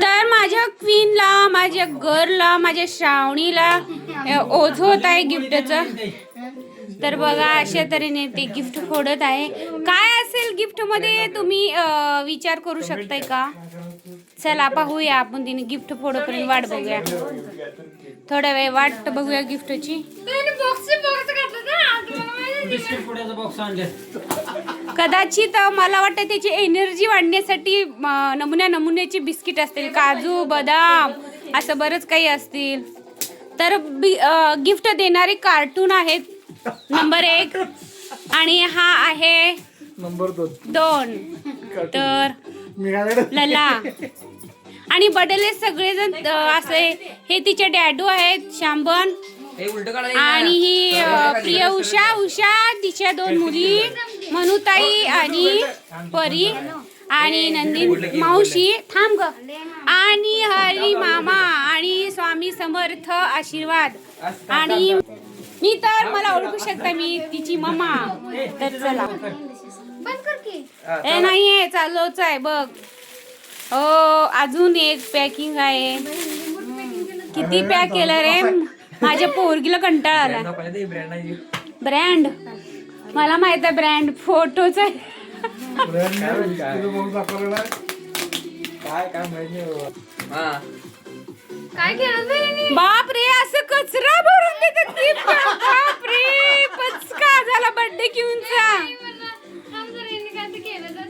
तर माझ्या क्वीनला, माझ्या गर्लला, माझ्या श्रावणीला ओझवत आहे गिफ्टचं. तर बघा अशा तऱ्हेने ते गिफ्ट फोडत आहे. काय असेल गिफ्ट मध्ये तुम्ही विचार करू शकताय का? चला पाहूया आपण. तिने गिफ्ट फोडोपर्यंत वाट बघूया, थोडा वेळ वाट बघूया गिफ्टची. कदाचित मला वाटतं त्याची एनर्जी वाढण्यासाठी नमुन्याची बिस्किट असतील, काजू बदाम असं बरंच काही असतील. तर गिफ्ट देणारे कार्टून आहेत नंबर 1 आणि हा आहे नंबर 2. तर लला आणि बडले सगळेजण असे. हे तिचे डॅडू आहेत शांबन आणि ही प्रिय उषा तिच्या 2 मुली मनुताई आणि परी आणि नंदिन मावशी थांब ग आणि हरी मामा आणि स्वामी समर्थ आशीर्वाद. आणि मी तर मला ओळखू शकता, मी तिची मम्मा. तर चला हे नाहीये, चालूच आहे बघ. हो अजून एक पॅकिंग आहे. किती पॅक केलं रे, माझ्या पोरगीला कंटाळा आला. ब्रँड मला माहित आहे, ब्रँड फोटोच आहे. बाप रे, असं कचरा भरून देतात की बाप रे, पचका झाला बर्थडे घेऊनचा.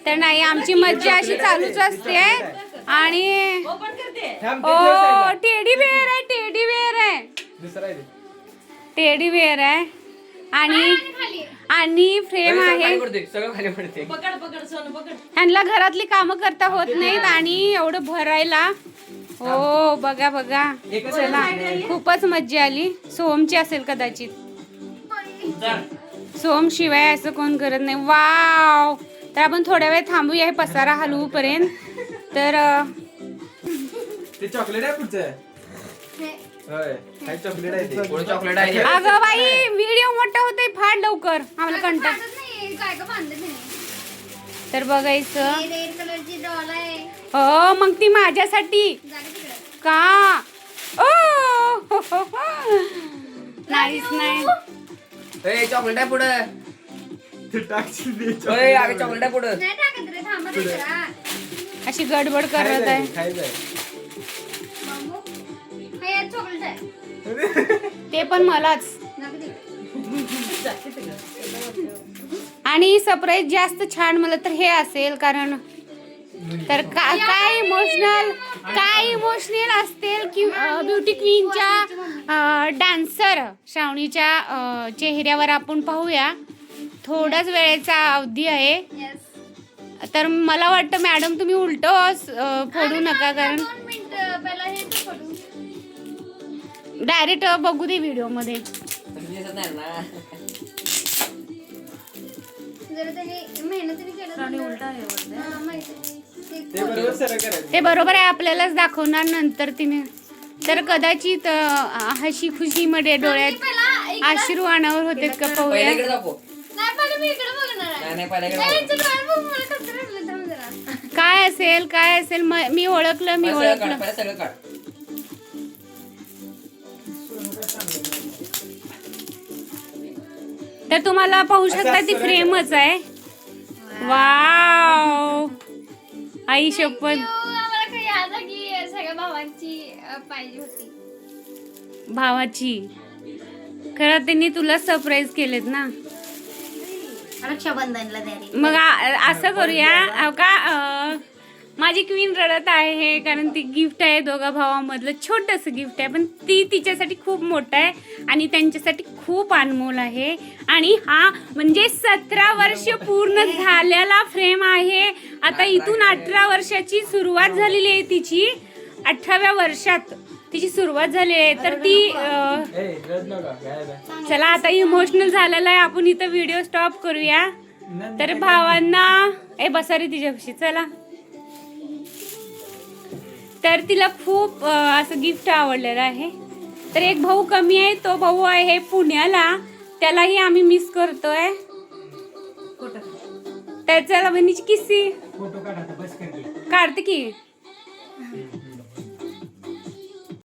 तर नाही, आमची मज्जा अशी चालूच असते. आणि ओ टेडी बेअर आहे, टेडी बेअर आहे, टेडी बेअर आहे आणि फ्रेम आहे. ह्यांना घरातली कामं करता होत नाहीत आणि एवढं भरायला. हो बघा बघा, चला खूपच मज्जा आली. सोमची असेल कदाचित, सोम शिवाय असं कोण करत नाही. वाव. तर आपण थोड्या वेळ थांबूया हे पसारा हलवू पर्यंत. तर ते चॉकलेट आहे पुढचं. चॉकलेट आहे. अगं बाई, व्हिडिओ मोठा होतोय, फार लवकर आम्हाला कंटाळ. तर बघायचं. हो मग ती माझ्यासाठी का? ओ नाहीच नाही. चॉकलेट आहे पुढं. चॉकलेट आहे पुढं. अशी गडबड करत आहे. ते पण मलाच. आणि सरप्राईज जास्त छान मला तर हे असेल, कारण तर काय इमोशनल असतील की ब्युटी क्वीनच्या डान्सर श्रावणीच्या चेहऱ्यावर आपण पाहूया. थोडाच वेळेचा अवधी आहे. तर मला वाटतं मॅडम तुम्ही उलट फोडू नका, कारण डायरेक्ट बघू दे व्हिडिओ मध्ये. ते बरोबर आहे, आपल्यालाच दाखवणार नंतर तिने. तर कदाचित हशी खुशी मध्ये डोळ्यात अश्रू अनावर होते का पाहूया. काय असेल काय असेल, मी ओळखलं. तर तुम्हाला पाहू शकता ती फ्रेमच आहे. वाव, आई शपथ. भावाची खरं त्यांनी तुला सरप्राईज केलेत ना. रक्षाबंधनला मग असं करूया का, माझी क्वीन रडत आहे कारण ती गिफ्ट आहे दोघा भावामधलं छोटंसं गिफ्ट आहे, पण ती तिच्यासाठी खूप मोठं आहे आणि त्यांच्यासाठी खूप अनमोल आहे. आणि हा म्हणजे 17 वर्ष पूर्ण झालेला फ्रेम आहे. आता इथून 18 वर्षाची सुरुवात झालेली आहे तिची. 18व्या वर्षात तिची सुरुवात झाली आहे. तर ती चला आता इमोशनल झालेला आहे, आपण इथं व्हिडिओ स्टॉप करूया. तर भावांना बसा रे तिच्यापाशी, चला. तर तिला खूप असं गिफ्ट आवडलेलं आहे. तर एक भाऊ कमी आहे, तो भाऊ आहे पुण्याला, त्यालाही आम्ही मिस करतोय. तर चला बहिणीची किस्सी काढते की आहे